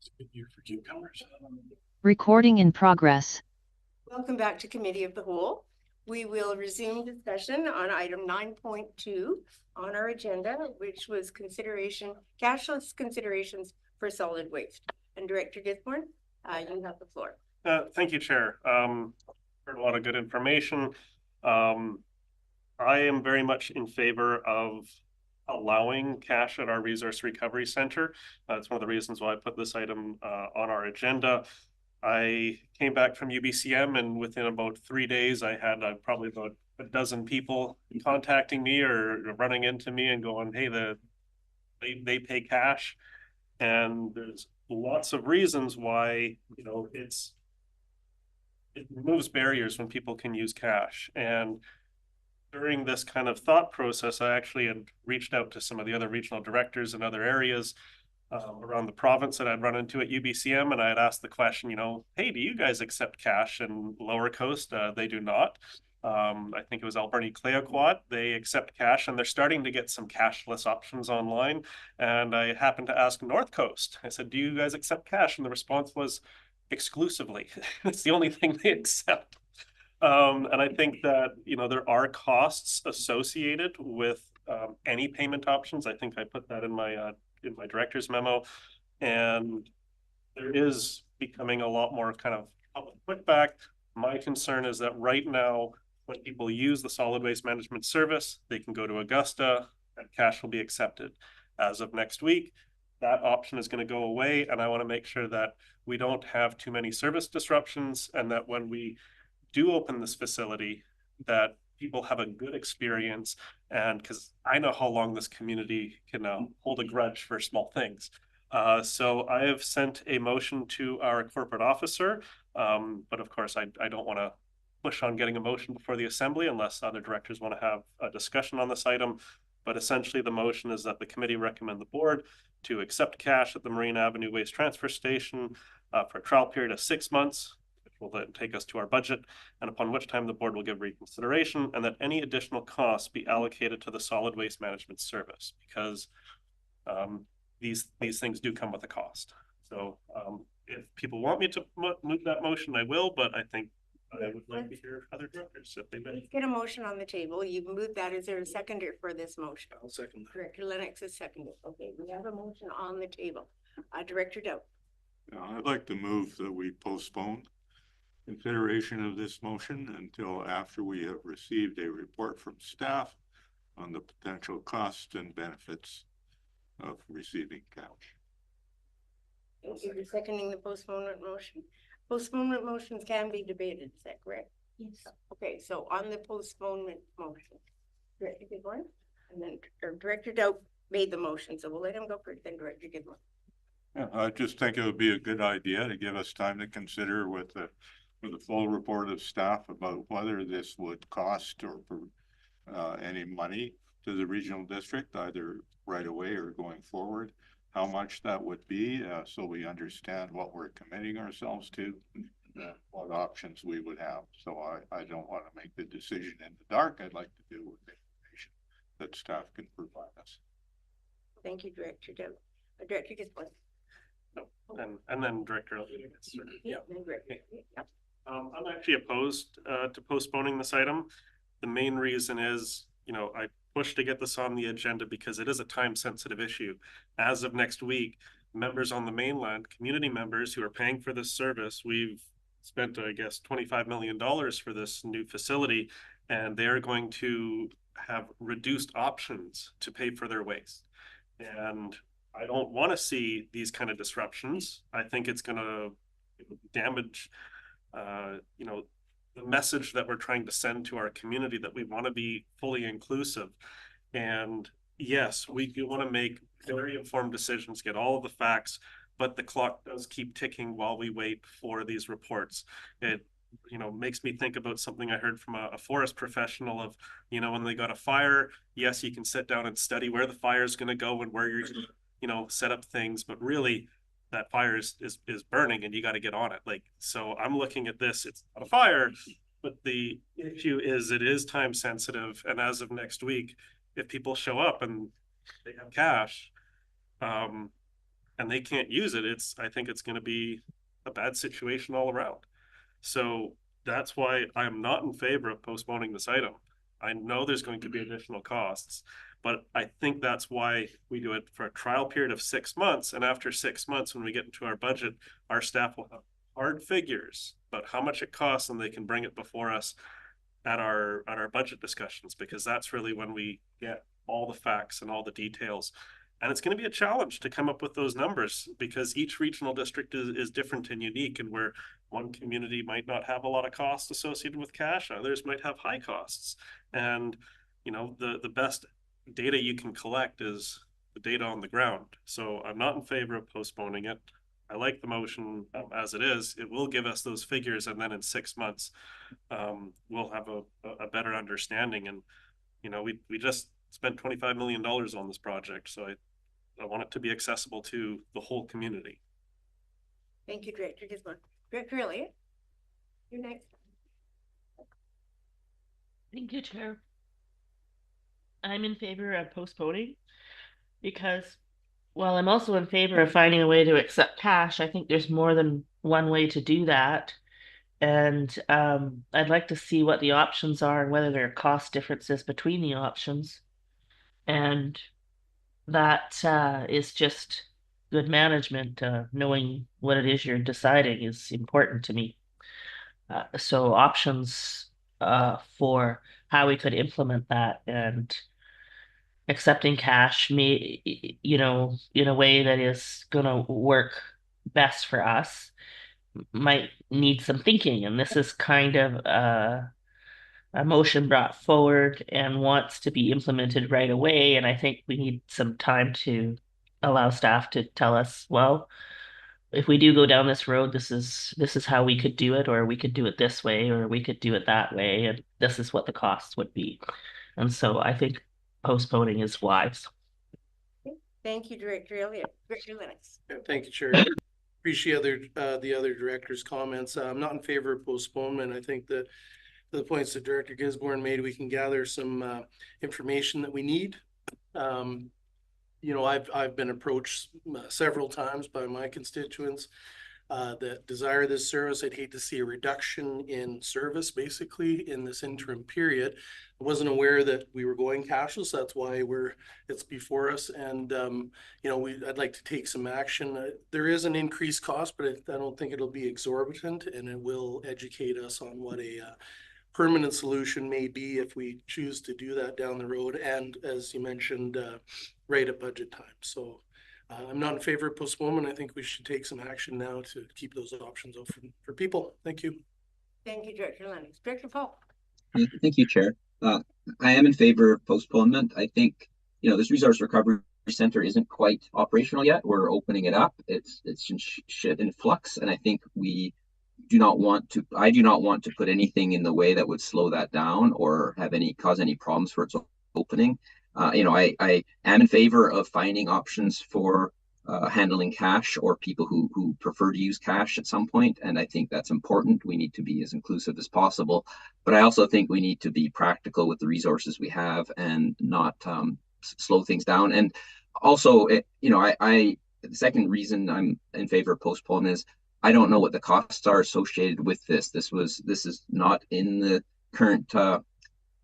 It's a good year for cucumbers. Recording in progress. Welcome back to Committee of the Whole. We will resume discussion on item 9.2 on our agenda, which was cashless considerations for solid waste. And Director Gisborne, you have the floor. Thank you, Chair. Heard a lot of good information. I am very much in favor of allowing cash at our Resource Recovery Center. That's one of the reasons why I put this item on our agenda. I came back from UBCM, and within about 3 days, I had probably about a dozen people contacting me or running into me and going, hey, they pay cash. And there's lots of reasons why, it removes barriers when people can use cash. And during this kind of thought process, I actually had reached out to some of the other regional directors in other areas around the province that I'd run into at UBCM, and I had asked the question, hey, do you guys accept cash in Lower Coast? They do not. I think it was Alberni Clayoquot. They accept cash, and they're starting to get some cashless options online. And I happened to ask North Coast. I said, do you guys accept cash? And the response was exclusively. It's the only thing they accept. And I think that, there are costs associated with any payment options. I think I put that in my director's memo, and there is becoming a lot more kind of public pushback. My concern is that right now, when people use the solid waste management service, they can go to Augusta and cash will be accepted. As of next week, that option is going to go away, and I want to make sure that we don't have too many service disruptions, and that when we do open this facility, that people have a good experience. And because I know how long this community can hold a grudge for small things. So I have sent a motion to our corporate officer, but of course I don't want to push on getting a motion before the assembly unless other directors want to have a discussion on this item. But essentially the motion is that the committee recommend the board to accept cash at the Marine Avenue Waste Transfer Station for a trial period of 6 months, which will then take us to our budget, and upon which time the board will give reconsideration, and that any additional costs be allocated to the solid waste management service, because these things do come with a cost. So if people want me to move that motion, I will, but I think I would like to hear other directors if they may. Let's get a motion on the table. You've moved that. Is there a seconder for this motion? I'll second that. Director Lennox is seconded. Okay, we have a motion on the table. Director Dow. I'd like to move that we postpone consideration of this motion until after we have received a report from staff on the potential costs and benefits of receiving cash. You're seconding the postponement motion. Postponement motions can be debated, is that correct? Yes. Okay, so on the postponement motion, Director Gisborne, and then Director Dow made the motion, so we'll let him go first, then Director Gisborne. Yeah, I just think it would be a good idea to give us time to consider with the full report of staff about whether this would cost or any money to the regional district, either right away or going forward, how much that would be, so we understand what we're committing ourselves to, what options we would have. So I don't want to make the decision in the dark. I'd like to deal with the information that staff can provide us. Thank you, Director Dow. Director Gisborne. No, and then Director. Yeah. I'm actually opposed to postponing this item. The main reason is, I pushed to get this on the agenda because it is a time-sensitive issue. As of next week, members on the mainland, community members who are paying for this service, we've spent, I guess, $25 million for this new facility, and they're going to have reduced options to pay for their waste. And I don't want to see these kind of disruptions. I think it's going to damage, the message that we're trying to send to our community, that we want to be fully inclusive. And yes, we do want to make very informed decisions, get all of the facts, but the clock does keep ticking while we wait for these reports. It, makes me think about something I heard from a forest professional of, when they got a fire, yes, you can sit down and study where the fire is going to go and where you're, set up things, but really that fire is burning and you got to get on it. So I'm looking at this, it's not a fire, but the issue is it is time sensitive. And as of next week, if people show up and they have cash, and they can't use it, I think it's going to be a bad situation all around. So that's why I'm not in favor of postponing this item. I know there's going to be additional costs, but I think that's why we do it for a trial period of 6 months. And after 6 months, when we get into our budget, our staff will have hard figures about how much it costs, and they can bring it before us at our budget discussions, because that's really when we get all the facts and all the details. And it's going to be a challenge to come up with those numbers, because each regional district is different and unique, and where one community might not have a lot of costs associated with cash, others might have high costs. And, you know, the best data you can collect is the data on the ground. So I'm not in favor of postponing it. I like the motion as it is. It will give us those figures, and then in 6 months, we'll have a better understanding. And, you know, we just spent $25 million on this project, so I want it to be accessible to the whole community. Thank you, Director Gisborne. Director Elliott, you're next. Thank you, Chair. I'm in favor of postponing because while I'm also in favor of finding a way to accept cash, I think there's more than one way to do that. And I'd like to see what the options are and whether there are cost differences between the options. And that is just good management. Knowing what it is you're deciding is important to me. So options for how we could implement that, and accepting cash may, you know, in a way that is going to work best for us, might need some thinking. And this is kind of a motion brought forward and wants to be implemented right away. And I think we need some time to allow staff to tell us, well, if we do go down this road, this is how we could do it, or we could do it this way, or we could do it that way, and this is what the costs would be. And so I think postponing is wise. Thank you, Director Elliott. Director Lennox. Thank you, Chair. Appreciate the other directors' comments. I'm not in favor of postponement. I think that the points that Director Gisborne made, we can gather some information that we need. You know, I've been approached several times by my constituents that desire this service. I'd hate to see a reduction in service basically in this interim period. I wasn't aware that we were going cashless. That's why it's before us. And, you know, I'd like to take some action. There is an increased cost, but I don't think it'll be exorbitant, and it will educate us on what a permanent solution may be if we choose to do that down the road. And as you mentioned, right at budget time. So I'm not in favor of postponement. I think we should take some action now to keep those options open for people. Thank you. Thank you, Director Lennox. Director Paul. Thank you, Chair. I am in favor of postponement. I think, you know, this resource recovery center isn't quite operational yet. We're opening it up. It's in flux, and I think I do not want to put anything in the way that would slow that down or cause any problems for its opening. You know, I am in favor of finding options for handling cash, or people who prefer to use cash at some point. And I think that's important. We need to be as inclusive as possible. But I also think we need to be practical with the resources we have and not slow things down. And also, you know, the second reason I'm in favor of postponement is I don't know what the costs are associated with this. This is not in the current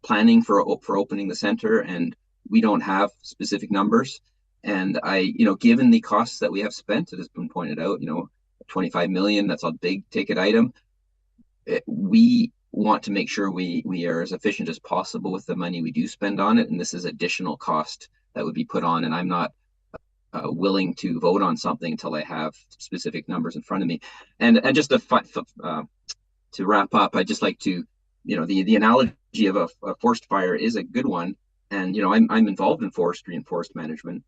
planning for opening the center, and we don't have specific numbers. And you know, given the costs that we have spent, it has been pointed out, you know, 25 million, that's a big ticket item. We want to make sure we are as efficient as possible with the money we do spend on it. And this is additional cost that would be put on. And I'm not willing to vote on something until I have specific numbers in front of me. And just to wrap up, I'd just like to, you know, the analogy of a forest fire is a good one. And, you know, I'm involved in forestry and forest management.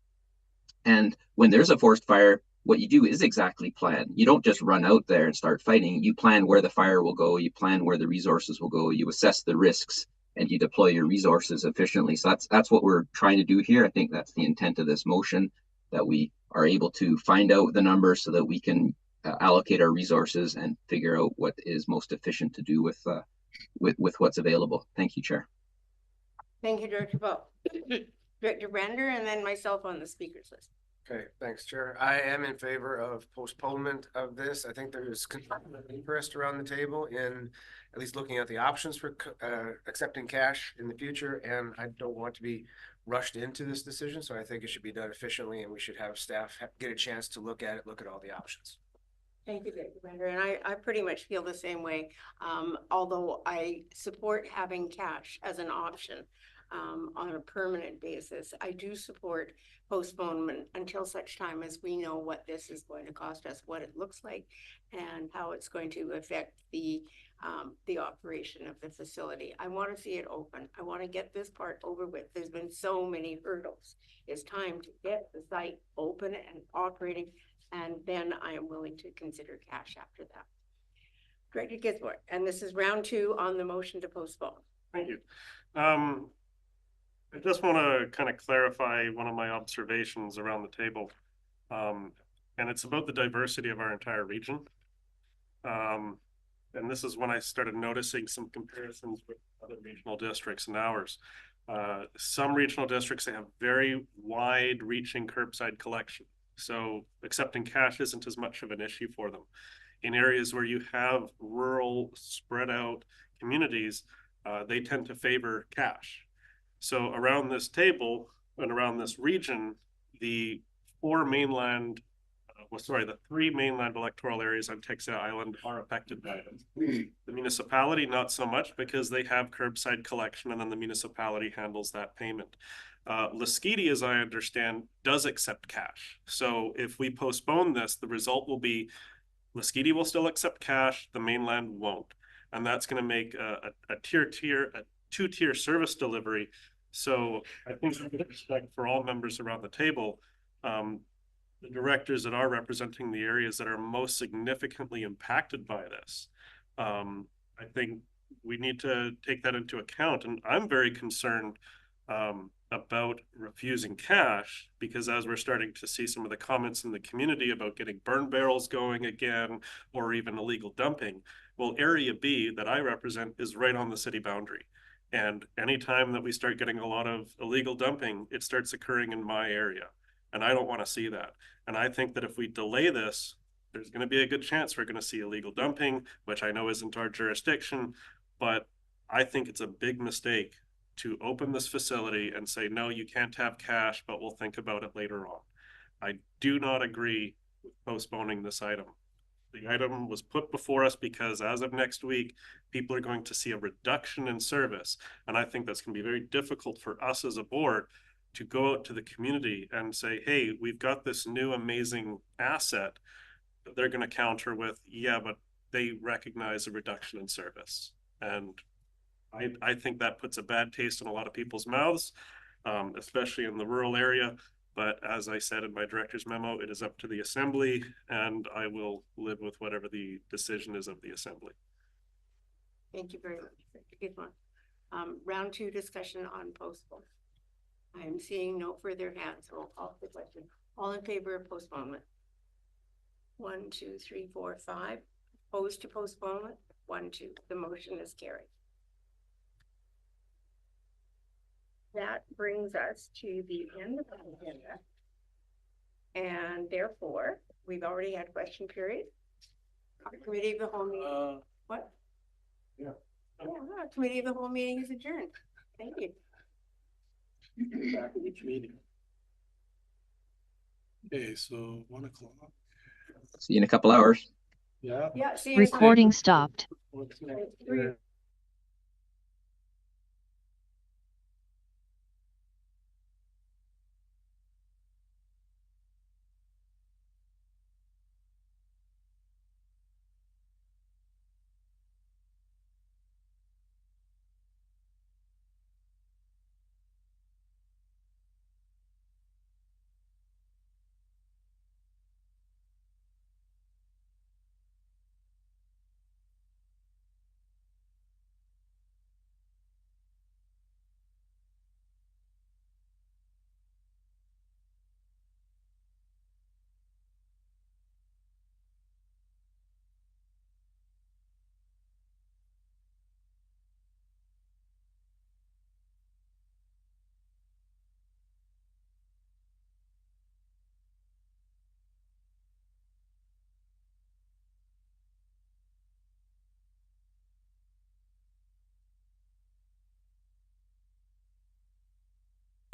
And when there's a forest fire, what you do is exactly plan. You don't just run out there and start fighting. You plan where the fire will go. You plan where the resources will go. You assess the risks, and you deploy your resources efficiently. So that's what we're trying to do here. I think that's the intent of this motion, that we are able to find out the numbers so that we can allocate our resources and figure out what is most efficient to do with what's available. Thank you, Chair. Thank you, Director Paul. Director Brander, and then myself on the speakers list. Okay, thanks, Chair. I am in favor of postponement of this. I think there's interest around the table in at least looking at the options for accepting cash in the future, and I don't want to be rushed into this decision, so I think it should be done efficiently, and we should have staff get a chance to look at it, look at all the options. Thank you, Commander. And I pretty much feel the same way. Although I support having cash as an option on a permanent basis, I do support postponement until such time as we know what this is going to cost us, what it looks like, and how it's going to affect the operation of the facility. I want to see it open. I want to get this part over with. There's been so many hurdles. It's time to get the site open and operating, and then I am willing to consider cash after that. Director Gisborne, and this is round 2 on the motion to postpone. Thank you. I just want to kind of clarify one of my observations around the table. And it's about the diversity of our entire region. And this is when I started noticing some comparisons with other regional districts and ours. Some regional districts, they have very wide-reaching curbside collection. So accepting cash isn't as much of an issue for them. In areas where you have rural, spread out communities, they tend to favor cash. So around this table and around this region, the 3 mainland electoral areas on Texas Island are affected by it. The municipality, not so much, because they have curbside collection and then the municipality handles that payment. Lesquiti, as I understand, does accept cash. So if we postpone this, the result will be Lesquiti will still accept cash, the mainland won't. And that's going to make a two-tier service delivery. So I think with respect for all members around the table, the directors that are representing the areas that are most significantly impacted by this, I think we need to take that into account. And I'm very concerned about refusing cash, because as we're starting to see some of the comments in the community about getting burn barrels going again, or even illegal dumping, well, Area B that I represent is right on the city boundary. And anytime that we start getting a lot of illegal dumping, it starts occurring in my area. And I don't want to see that. And I think that if we delay this, there's going to be a good chance we're going to see illegal dumping, which I know isn't our jurisdiction. But I think it's a big mistake to open this facility and say, no, you can't have cash, but we'll think about it later on. I do not agree with postponing this item. The item was put before us because as of next week, people are going to see a reduction in service. And I think that's going to be very difficult for us as a board to go out to the community and say, hey, we've got this new amazing asset. They're going to counter with, yeah, but they recognize a reduction in service. And I think that puts a bad taste in a lot of people's mouths, especially in the rural area. But as I said in my director's memo, it is up to the assembly, and I will live with whatever the decision is of the assembly. Thank you very much. Good one. Round 2 discussion on postpone. I am seeing no further hands, so I'll call the question. All in favor of postponement? 1, 2, 3, 4, 5. Opposed to postponement? 1, 2. The motion is carried. That brings us to the end of the agenda. And therefore, we've already had question period. Our committee of the whole meeting. What? Yeah. Yeah, committee of the whole meeting is adjourned. Thank you. Back at each meeting. Okay, so 1 o'clock. See you in a couple hours. Yeah. Yeah. See you Recording stopped. What's next?